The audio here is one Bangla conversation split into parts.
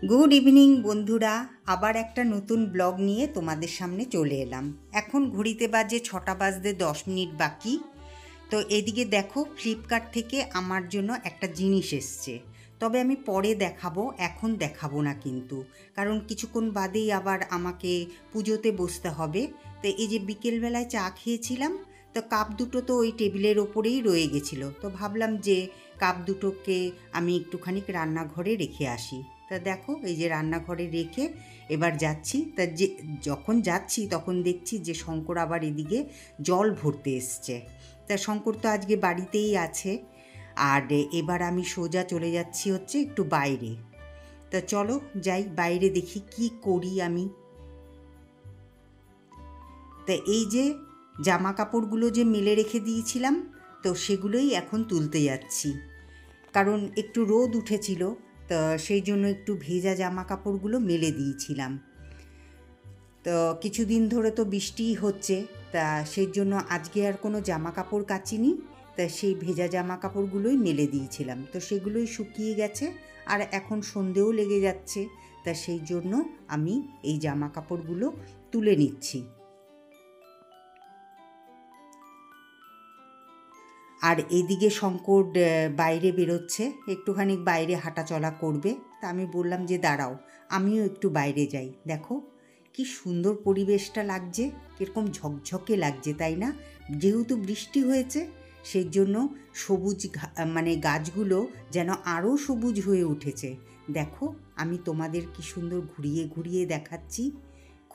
গুড ইভিনিং বন্ধুরা, আবার একটা নতুন ব্লগ নিয়ে তোমাদের সামনে চলে এলাম। এখন ঘড়িতে বাজে 6টা বাজতে 10 মিনিট বাকি। তো এদিকে দেখো, ফ্লিপকার্ট থেকে আমার জন্য একটা জিনিস এসছে, তবে আমি পরে দেখাবো, এখন দেখাবো না কিন্তু, কারণ কিছুক্ষণ বাদেই আবার আমাকে পুজোতে বসতে হবে। তো এই যে বিকেলবেলায় চা খেয়েছিলাম, তো কাপ দুটো তো ওই টেবিলের ওপরেই রয়ে গেছিলো, তো ভাবলাম যে কাপ দুটোকে আমি একটুখানি রান্নাঘরে রেখে আসি। তা দেখো, এই যে রান্নাঘরে রেখে এবার যাচ্ছি। তা যখন যাচ্ছি তখন দেখছি যে শঙ্কর আবার এদিকে জল ভরতে এসছে। তা শঙ্কর তো আজকে বাড়িতেই আছে, আর এবার আমি সোজা চলে যাচ্ছি হচ্ছে একটু বাইরে। তা চলো যাই বাইরে, দেখি কি করি আমি। তা এই যে জামা কাপড়গুলো যে মেলে রেখে দিয়েছিলাম, তো সেগুলোই এখন তুলতে যাচ্ছি, কারণ একটু রোদ উঠেছিল, তো সেই জন্য একটু ভেজা জামা কাপড়গুলো মেলে দিয়েছিলাম। তো কিছুদিন ধরে তো বৃষ্টিই হচ্ছে, তা সেই জন্য আজকে আর কোনো জামা কাপড় কাচিনি। তা সেই ভেজা জামা কাপড়গুলোই মেলে দিয়েছিলাম, তো সেগুলোই শুকিয়ে গেছে, আর এখন সন্ধেও লেগে যাচ্ছে। তা সেই জন্য আমি এই জামা কাপড়গুলো তুলে নিচ্ছি। আর এদিকে শঙ্কর বাইরে বেরোচ্ছে, একটুখানি বাইরে হাঁটাচলা করবে। তা আমি বললাম যে দাঁড়াও, আমিও একটু বাইরে যাই। দেখো কি সুন্দর পরিবেশটা লাগছে, কীরকম ঝকঝকে লাগছে, তাই না? যেহেতু বৃষ্টি হয়েছে সেই জন্য সবুজ মানে গাছগুলো যেন আরও সবুজ হয়ে উঠেছে। দেখো, আমি তোমাদের কি সুন্দর ঘুরিয়ে ঘুরিয়ে দেখাচ্ছি,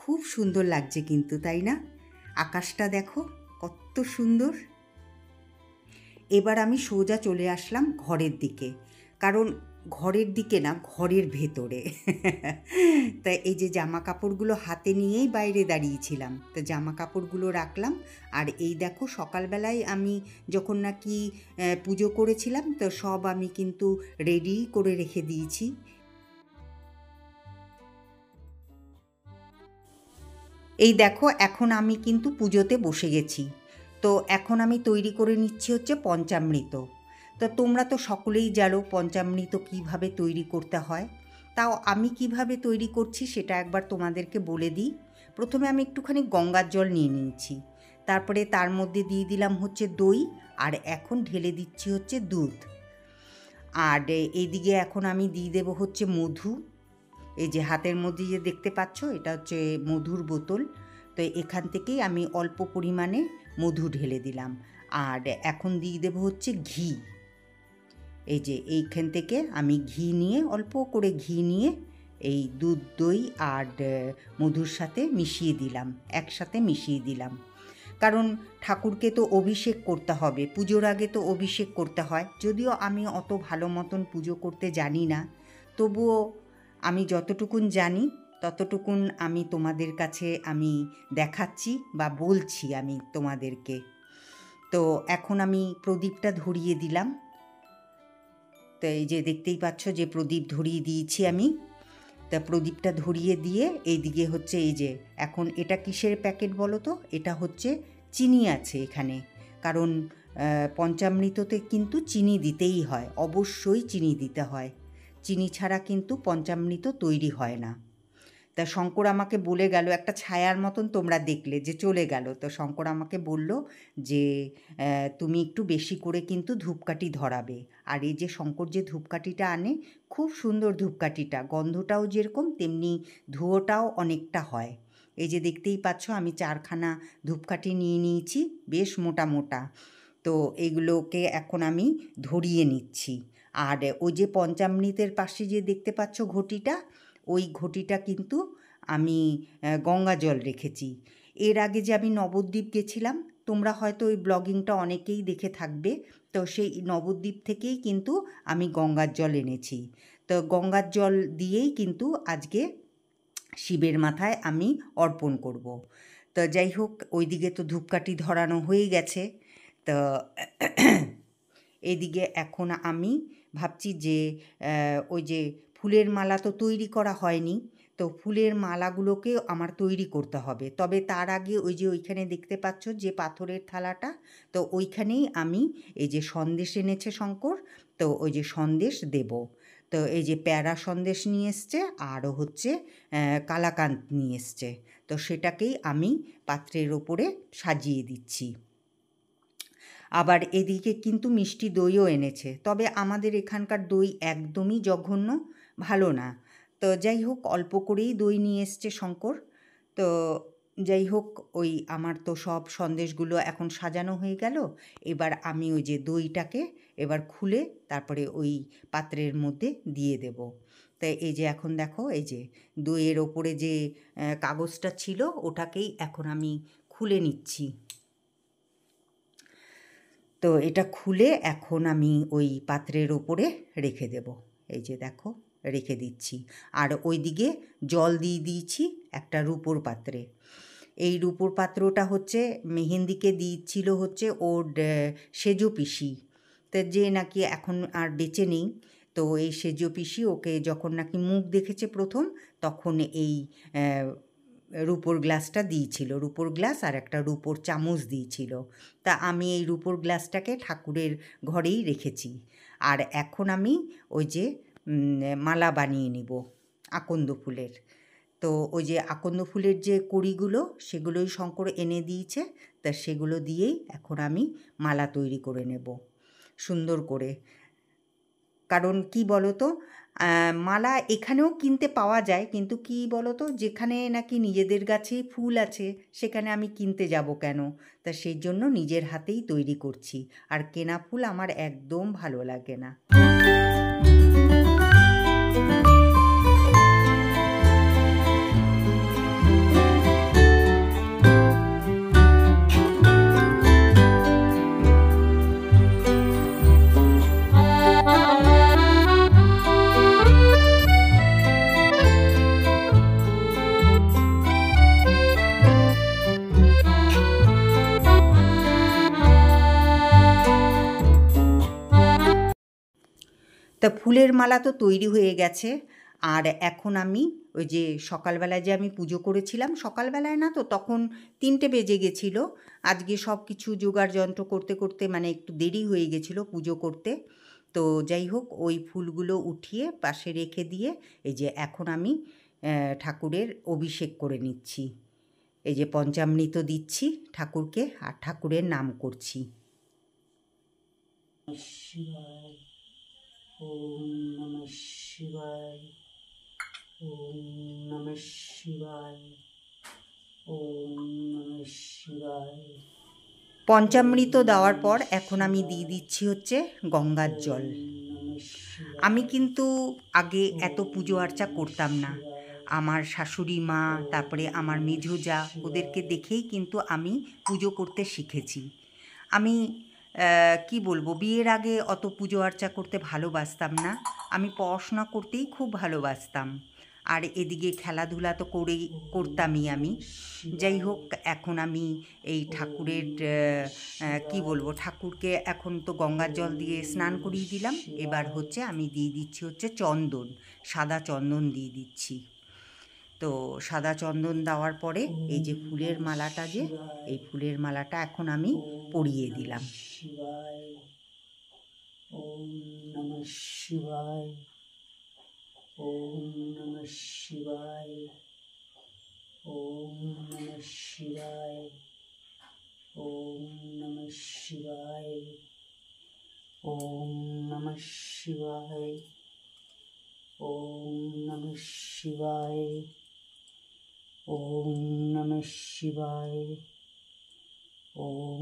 খুব সুন্দর লাগছে কিন্তু, তাই না? আকাশটা দেখো কত সুন্দর। এবার আমি সোজা চলে আসলাম ঘরের দিকে, কারণ ঘরের দিকে না, ঘরের ভেতরে। তাই এই যে জামা কাপড়গুলো হাতে নিয়েই বাইরে দাঁড়িয়েছিলাম, তো জামা কাপড়গুলো রাখলাম। আর এই দেখো, সকালবেলায় আমি যখন নাকি পুজো করেছিলাম, তো সব আমি কিন্তু রেডি করে রেখে দিয়েছি। এই দেখো, এখন আমি কিন্তু পুজোতে বসে গেছি। তো এখন আমি তৈরি করে নিচ্ছি হচ্ছে পঞ্চামৃত। তো তোমরা তো সকলেই জানো পঞ্চামৃত কীভাবে তৈরি করতে হয়। তাও আমি কিভাবে তৈরি করছি সেটা একবার তোমাদেরকে বলে দিই। প্রথমে আমি একটুখানি গঙ্গার জল নিয়ে নিয়েছি, তারপরে তার মধ্যে দিয়ে দিলাম হচ্ছে দই, আর এখন ঢেলে দিচ্ছি হচ্ছে দুধ। আর এইদিকে এখন আমি দিয়ে দেবো হচ্ছে মধু। এই যে হাতের মধ্যে যে দেখতে পাচ্ছ, এটা হচ্ছে মধুর বোতল। তো এখান থেকেই আমি অল্প পরিমাণে মধু ঢেলে দিলাম। আর এখন দিয়ে দেবো হচ্ছে ঘি। এই যে এইখান থেকে আমি ঘি নিয়ে, অল্প করে ঘি নিয়ে এই দুধ, দই আর মধুর সাথে মিশিয়ে দিলাম, একসাথে মিশিয়ে দিলাম। কারণ ঠাকুরকে তো অভিষেক করতে হবে, পুজোর আগে তো অভিষেক করতে হয়। যদিও আমি অত ভালো মতন পুজো করতে জানি না, তবুও আমি যতটুকুন জানি ততটুকুন আমি তোমাদের কাছে আমি দেখাচ্ছি বা বলছি আমি তোমাদেরকে। তো এখন আমি প্রদীপটা ধরিয়ে দিলাম। তো এই যে দেখতেই পাচ্ছ যে প্রদীপ ধরিয়ে দিয়েছি আমি। তা প্রদীপটা ধরিয়ে দিয়ে এইদিকে হচ্ছে এই যে, এখন এটা কিসের প্যাকেট বলো তো? এটা হচ্ছে চিনি আছে এখানে, কারণ পঞ্চামৃততে কিন্তু চিনি দিতেই হয়, অবশ্যই চিনি দিতে হয়। চিনি ছাড়া কিন্তু পঞ্চামৃত তৈরি হয় না। তা শঙ্কর আমাকে বলে গেল, একটা ছায়ার মতন তোমরা দেখলে যে চলে গেল, তো শঙ্কর আমাকে বলল যে তুমি একটু বেশি করে কিন্তু ধূপকাঠি ধরাবে। আর এই যে শঙ্কর যে ধূপকাঠিটা আনে, খুব সুন্দর ধূপকাঠিটা, গন্ধটাও যেরকম তেমনি ধুয়োটাও অনেকটা হয়। এই যে দেখতেই পাচ্ছ, আমি 4খানা ধূপকাঠি নিয়ে নিয়েছি, বেশ মোটা মোটা। তো এগুলোকে এখন আমি ধরিয়ে নিচ্ছি। আর ওই যে পঞ্চামৃতের পাশে যে দেখতে পাচ্ছ ঘটিটা, ওই ঘটিটা কিন্তু আমি গঙ্গা জল রেখেছি। এর আগে যে আমি নবদ্বীপ গেছিলাম, তোমরা হয়তো ওই ব্লগিংটা অনেকেই দেখে থাকবে, তো সেই নবদ্বীপ থেকেই কিন্তু আমি গঙ্গার জল এনেছি। তো গঙ্গার জল দিয়েই কিন্তু আজকে শিবের মাথায় আমি অর্পণ করব। তো যাই হোক, ওইদিকে তো ধূপকাঠি ধরানো হয়ে গেছে। তো এদিকে এখন আমি ভাবছি যে ওই যে ফুলের মালা তো তৈরি করা হয়নি, তো ফুলের মালাগুলোকে আমার তৈরি করতে হবে। তবে তার আগে ওই যে ওইখানে দেখতে পাচ্ছ যে পাথরের থালাটা, তো ওইখানেই আমি এই যে সন্দেশ এনেছে শঙ্কর, তো ওই যে সন্দেশ দেব। তো এই যে প্যারা সন্দেশ নিয়ে এসছে, আরও হচ্ছে কালাকাঁদ নিয়ে এসছে। তো সেটাকেই আমি পাত্রের ওপরে সাজিয়ে দিচ্ছি। আবার এদিকে কিন্তু মিষ্টি দইও এনেছে, তবে আমাদের এখানকার দই একদমই জঘন্য, ভালো না। তো যাই হোক, অল্প করেই দই নিয়ে এসছে শঙ্কর। তো যাই হোক, ওই আমার তো সব সন্দেশগুলো এখন সাজানো হয়ে গেল। এবার আমি ওই যে দইটাকে এবার খুলে তারপরে ওই পাত্রের মধ্যে দিয়ে দেব। তাই এই যে এখন দেখো, এই যে দইয়ের ওপরে যে কাগজটা ছিল ওটাকেই এখন আমি খুলে নিচ্ছি। তো এটা খুলে এখন আমি ওই পাত্রের ওপরে রেখে দেব। এই যে দেখো, রেখে দিচ্ছি। আর ওইদিকে জল দিয়ে দিয়েছি একটা রুপোর পাত্রে। এই রুপোর পাত্রটা হচ্ছে মেহেন্দিকে দিচ্ছিল হচ্ছে ওর সেজো পিসি, তা যে নাকি এখন আর বেঁচে নেই। তো এই সেজো পিসি ওকে যখন নাকি মুখ দেখেছে প্রথম, তখন এই রুপোর গ্লাসটা দিয়েছিল, রুপোর গ্লাস আর একটা রুপোর চামচ দিয়েছিল। তা আমি এই রুপোর গ্লাসটাকে ঠাকুরের ঘরেই রেখেছি। আর এখন আমি ওই যে মালা বানিয়ে নিব আকন্দ ফুলের। তো ওই যে আকন্দ ফুলের যে কড়িগুলো সেগুলোই শঙ্কর এনে দিয়েছে, তা সেগুলো দিয়েই এখন আমি মালা তৈরি করে নেব সুন্দর করে। কারণ কি বলো তো, মালা এখানেও কিনতে পাওয়া যায়, কিন্তু কি বলো তো, যেখানে নাকি নিজেদের গাছেই ফুল আছে সেখানে আমি কিনতে যাব কেন? তা সেই জন্য নিজের হাতেই তৈরি করছি। আর কেনা ফুল আমার একদম ভালো লাগে না। তা ফুলের মালা তো তৈরি হয়ে গেছে। আর এখন আমি ওই যে সকালবেলায় যে আমি পুজো করেছিলাম, সকালবেলায় না তো, তখন 3টে বেজে গেছিলো। আজকে সব কিছু জোগাড় যন্ত্র করতে করতে মানে একটু দেরি হয়ে গেছিলো পুজো করতে। তো যাই হোক, ওই ফুলগুলো উঠিয়ে পাশে রেখে দিয়ে এই যে এখন আমি ঠাকুরের অভিষেক করে নিচ্ছি। এই যে পঞ্চামৃত দিচ্ছি ঠাকুরকে আর ঠাকুরের নাম করছি। ওম নমঃ শিবায়, ওম নমঃ শিবায়, ওম নমঃ শিবায়। পঞ্চামৃত দেওয়ার পর এখন আমি দিয়ে দিচ্ছি হচ্ছে গঙ্গার জল। আমি কিন্তু আগে এত পুজো আর্চা করতাম না। আমার শাশুড়ি মা, তারপরে আমার মেঝো যা, ওদেরকে দেখেই কিন্তু আমি পুজো করতে শিখেছি। আমি কি বলবো, বিয়ের আগে অত পুজো আর্চা করতে ভালোবাসতাম না। আমি পড়াশোনা করতেই খুব ভালোবাসতাম। আর এদিকে খেলাধুলা তো করতামই আমি। যাই হোক, এখন আমি এই ঠাকুরের কি বলবো, ঠাকুরকে এখন তো গঙ্গার জল দিয়ে স্নান করিয়ে দিলাম। এবার হচ্ছে আমি দিয়ে দিচ্ছি হচ্ছে চন্দন, সাদা চন্দন দিয়ে দিচ্ছি। তো সাদা চন্দন দেওয়ার পরে এই যে ফুলের মালাটা, যে এই ফুলের মালাটা এখন আমি পরিয়ে দিলাম। ওম নমঃ শিবায়, ওম নমঃ শিবায়, ওম নমঃ শিবায়, ওম নমঃ শিবায়, ওম নমঃ শিবায়, ওম নমঃ শিবায়, ওম নমঃ শিবায়, ওম।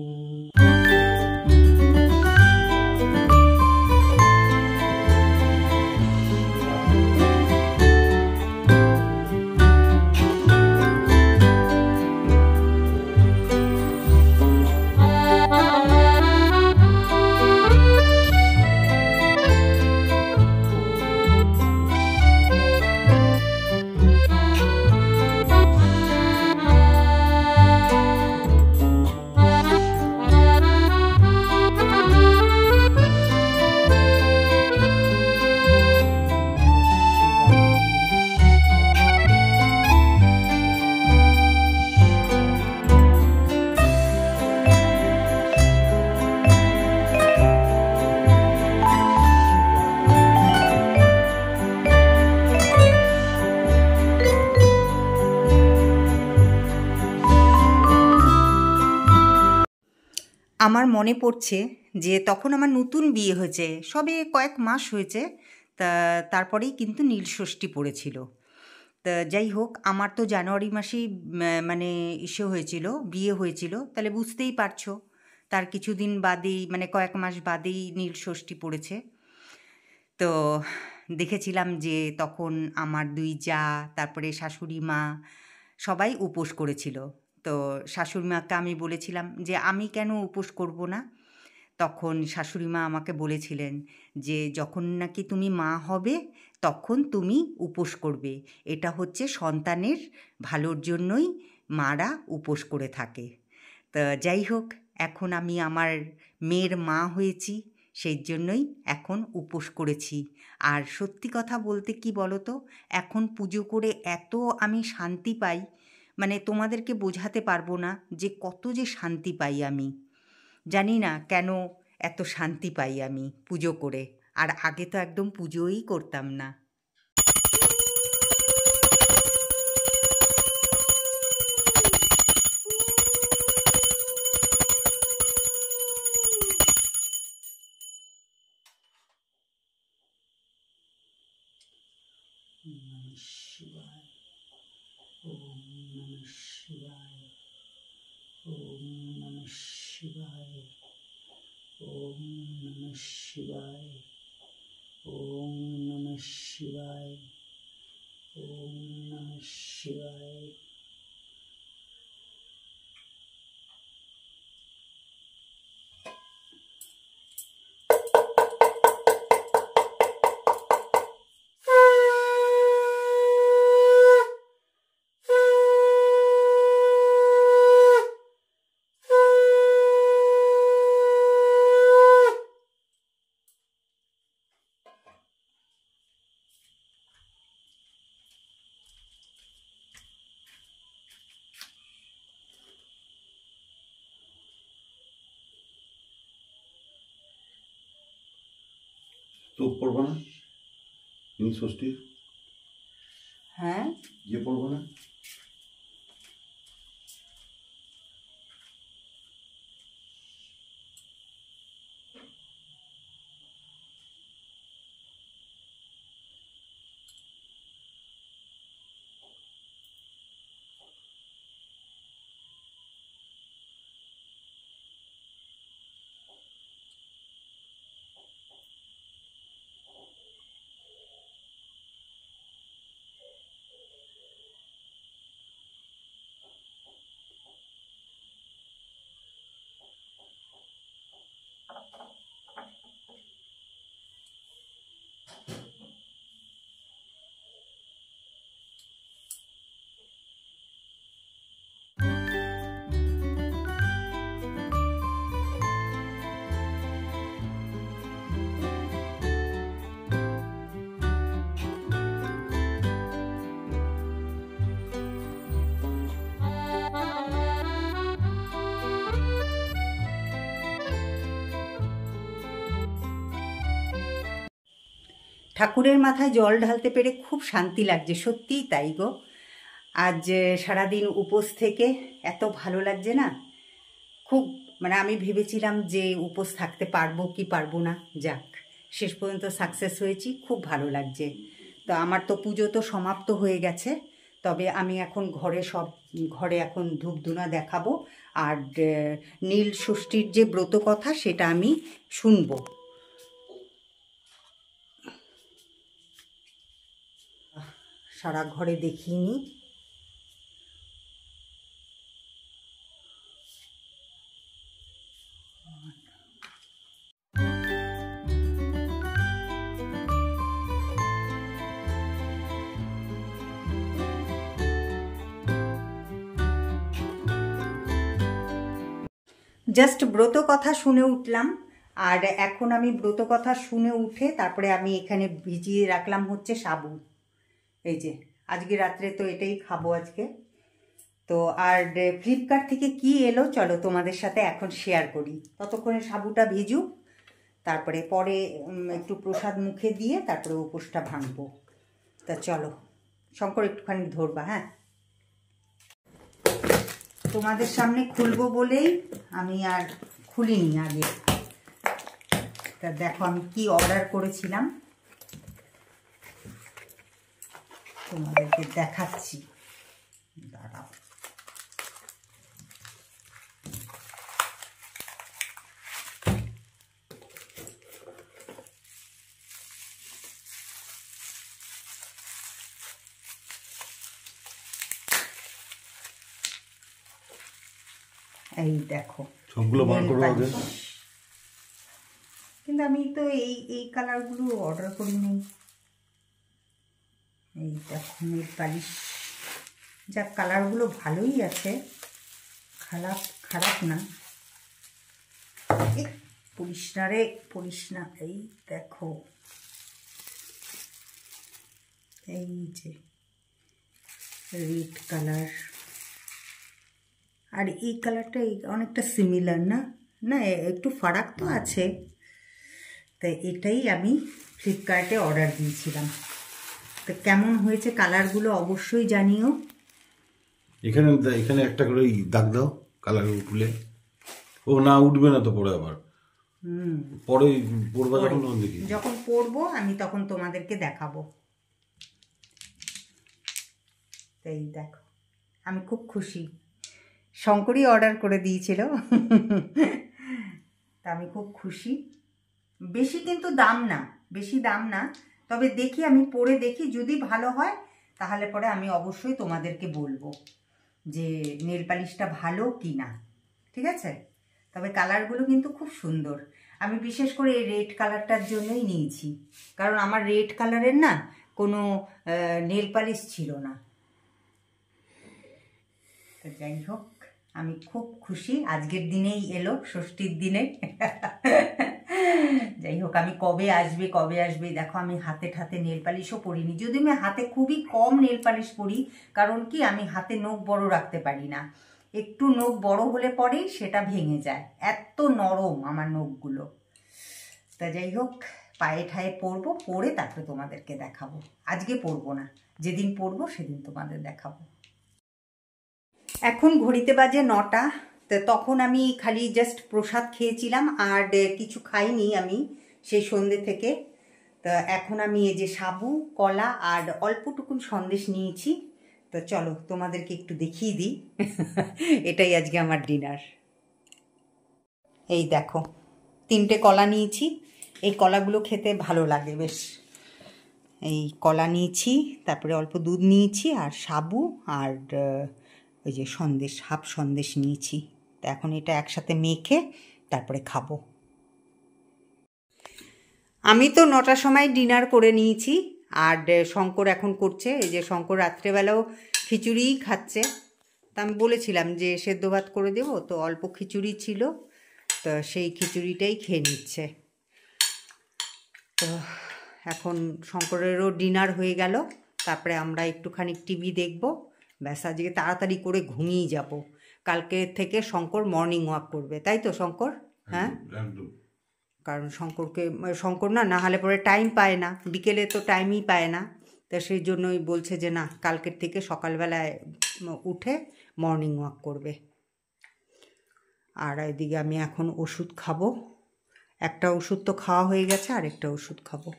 আমার মনে পড়ছে যে তখন আমার নতুন বিয়ে হয়েছে, সবে কয়েক মাস হয়েছে। তারপরেই কিন্তু নীলষষ্ঠী পড়েছিল। তা যাই হোক, আমার তো জানুয়ারি মাসেই মানে হয়েছিল, বিয়ে হয়েছিল, তাহলে বুঝতেই পারছো তার কিছুদিন বাদেই, মানে কয়েক মাস বাদেই নীলষষ্ঠী পড়েছে। তো দেখেছিলাম যে তখন আমার ২ জা, তারপরে শাশুড়ি মা সবাই উপোস করেছিল। তো শাশুড়ি মাকে আমি বলেছিলাম যে আমি কেন উপোস করব না? তখন শাশুড়ি মা আমাকে বলেছিলেন যে যখন নাকি তুমি মা হবে তখন তুমি উপোস করবে। এটা হচ্ছে সন্তানের ভালোর জন্যই মারা উপোস করে থাকে। তা যাই হোক, এখন আমি আমার মেয়ের মা হয়েছি, সেই জন্যই এখন উপোস করেছি। আর সত্যি কথা বলতে কি বলো তো, এখন পুজো করে এত আমি শান্তি পাই, মানে তোমাদেরকে বোঝাতে পারবো না যে কত যে শান্তি পাই আমি। জানি না কেন এত শান্তি পাই আমি পুজো করে। আর আগে তো একদম পুজোই করতাম না। নমঃ শিবায়। ওম নমঃ শিবায়। ওম নমঃ শিবায়। ওম নমঃ শিবায়। ওম নমঃ শিবায়। ওম নমঃ শিবায়। তো পড়বো না নীল ষষ্ঠী? হ্যাঁ, যে পড়বো না? ঠাকুরের মাথায় জল ঢালতে পেরে খুব শান্তি লাগছে, সত্যিই তাই গো। আজ সারাদিন উপোস থেকে এত ভালো লাগছে না, খুব, মানে আমি ভেবেছিলাম যে উপোস থাকতে পারবো কি পারবো না, যাক শেষ পর্যন্ত সাকসেস হয়েছি, খুব ভালো লাগছে। তো আমার তো পুজো তো সমাপ্ত হয়ে গেছে, তবে আমি এখন ঘরে এখন ধূপধুনা দেখাবো, আর নীল ষষ্ঠীর যে ব্রত কথা সেটা আমি শুনবো। সারা ঘরে দেখিয়ে নিই। জাস্ট ব্রত কথা শুনে উঠলাম, আর এখন আমি ব্রত কথা শুনে উঠে তারপরে আমি এখানে ভিজিয়ে রাখলাম হচ্ছে সাবু। এই যে আজকে রাত্রে তো এটাই খাবো আজকে। তো আর ফ্লিপকার্ট থেকে কি এলো চলো তোমাদের সাথে এখন শেয়ার করি, ততক্ষণে সাবুটা ভিজুক, তারপরে পরে একটু প্রসাদ মুখে দিয়ে তারপরে উপোসটা ভাঙবো। তা চলো, শঙ্কর একটুখানি ধরবা, হ্যাঁ। তোমাদের সামনে খুলবো বলেই আমি আর খুলিনি আগে। তা দেখো আমি কি অর্ডার করেছিলাম তোমাদেরকে দেখাচ্ছি, দাঁড়াও। এই দেখো সবগুলো বার করো আগে। কিন্তু আমি তো এই কালারগুলো অর্ডার করিনি। এই দেখো নেল পালিশ, যা কালারগুলো ভালোই আছে, খারাপ না। এই পড়িস না রে, পড়িস না। এই দেখো, এই যে রেড কালার, আর এই কালারটা অনেকটা সিমিলার না? না, একটু ফারাক তো আছে। তাই এটাই আমি ফ্লিপকার্টে অর্ডার দিয়েছিলাম। তো কেমন হয়েছে কালারগুলো অবশ্যই জানিও। এখানে একটা করে দাগ দাও কালার উঠলে। ও না, উঠবে না তো পরে আবার। পরে পড়বা যখন দেখি, যখন পড়বো আমি তখন তোমাদেরকে দেখাবো। তাই দেখো আমি খুব খুশি। শঙ্করই অর্ডার করে দিয়েছিল। তা আমি খুব খুশি। বেশি কিন্তু বেশি দাম না, তবে দেখি, আমি পরে দেখি, যদি ভালো হয় তাহলে পরে আমি অবশ্যই তোমাদেরকে বলবো যে নেল পালিশটা ভালো কি না, ঠিক আছে? তবে কালারগুলো কিন্তু খুব সুন্দর। আমি বিশেষ করে এই রেড কালারটার জন্যই নিয়েছি, কারণ আমার রেড কালারের না কোনো নেল পালিশ ছিল না। তো যাই হোক, আমি খুব খুশি। আজকের দিনেই এলো, ষষ্ঠীর দিনে। যাই হোক, আমি কবে আসবে দেখো। আমি হাতে নেল পালিশও পরিনি, যদি আমি হাতে খুবই কম নেল পালিশ পরি, কারণ কি আমি হাতে নখ বড় রাখতে পারি না। একটু নখ বড় হলে পরেই সেটা ভেঙে যায়, এত নরম আমার নখগুলো। তা যাই হোক, পায়ে ঠায়ে পরবো, পরে তারপরে তোমাদেরকে দেখাবো। আজকে পরবো না, যেদিন পরবো সেদিন তোমাদের দেখাবো। এখন ঘড়িতে বাজে 9টা। তো তখন আমি খালি জাস্ট প্রসাদ খেয়েছিলাম, আর কিছু খাইনি আমি সেই সন্ধ্যে থেকে। তো এখন আমি এই যে সাবু, কলা আর অল্পটুকুন সন্দেশ নিয়েছি। তো চলো তোমাদেরকে একটু দেখিয়ে দিই। এটাই আজকে আমার ডিনার। এই দেখো 3টে কলা নিয়েছি। এই কলাগুলো খেতে ভালো লাগে বেশ। এই কলা নিয়েছি, তারপরে অল্প দুধ নিয়েছি, আর সাবু, আর ওই যে সন্দেশ, হাফ সন্দেশ নিয়েছি। তো এখন এটা একসাথে মেখে তারপরে খাবো। আমি তো 9টার সময় ডিনার করে নিয়েছি, আর শঙ্কর এখন করছে। এই যে শঙ্কর রাত্রেবেলাও খিচুড়িই খাচ্ছে। তা আমি বলেছিলাম যে সেদ্ধ ভাত করে দেবো, তো অল্প খিচুড়ি ছিল, তো সেই খিচুড়িটাই খেয়ে নিচ্ছে। তো এখন শঙ্করেরও ডিনার হয়ে গেল, তারপরে আমরা একটুখানি টিভি দেখব। ব্যাস, আজকে তাড়াতাড়ি করে ঘুমিয়ে যাব। কালকে থেকে শঙ্কর মর্নিং ওয়াক করবে, তাই তো শঙ্কর? হ্যাঁ, কারণ শঙ্কর না হলে পরে টাইম পায় না, বিকেলে তো টাইমই পায় না। তা সেই জন্যই বলছে যে না, কালকের থেকে সকালবেলায় উঠে মর্নিং ওয়াক করবে। আর এদিকে আমি এখন ওষুধ খাবো। একটা ওষুধ তো খাওয়া হয়ে গেছে, আর একটা ওষুধ খাবো।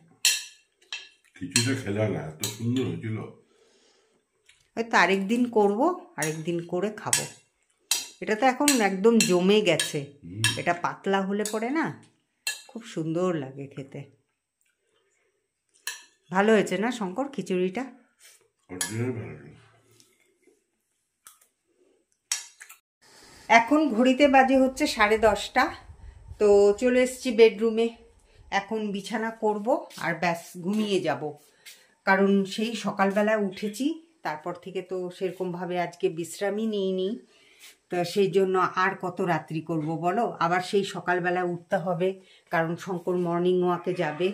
কিছুটা খেলা না, এত সুন্দর হয়েছিল। হয়তো আরেকদিন করবো, আরেকদিন করে খাবো। এটা তো এখন একদম জমে গেছে। এটা পাতলা হলে পরে না খুব সুন্দর লাগে খেতে। ভালো হয়েছে না শঙ্কর খিচুড়িটা? এখন ঘড়িতে বাজে হচ্ছে 10:30। তো চলে এসেছি বেডরুমে। এখন বিছানা করব আর ব্যাস ঘুমিয়ে যাব। কারণ সেই সকালবেলায় উঠেছি, তারপর থেকে তো সেরকমভাবে আজকে বিশ্রামই নিইনি। তো সেই জন্য আর কত রাত্রি করব বলো, আবার সেই সকালবেলা উঠতে হবে, কারণ শঙ্কর মর্নিং ওয়াকে যাবে।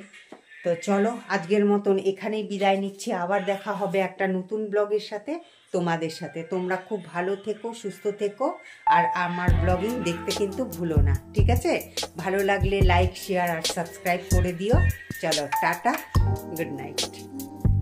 তো চলো আজকের মতন এখানেই বিদায় নিচ্ছি। আবার দেখা হবে একটা নতুন ব্লগের সাথে, তোমাদের সাথে। তোমরা খুব ভালো থেকো, সুস্থ থেকো, আর আমার ব্লগিং দেখতে কিন্তু ভুলো না, ঠিক আছে? ভালো লাগলে লাইক, শেয়ার আর সাবস্ক্রাইব করে দিও। চলো টাটা, গুড নাইট।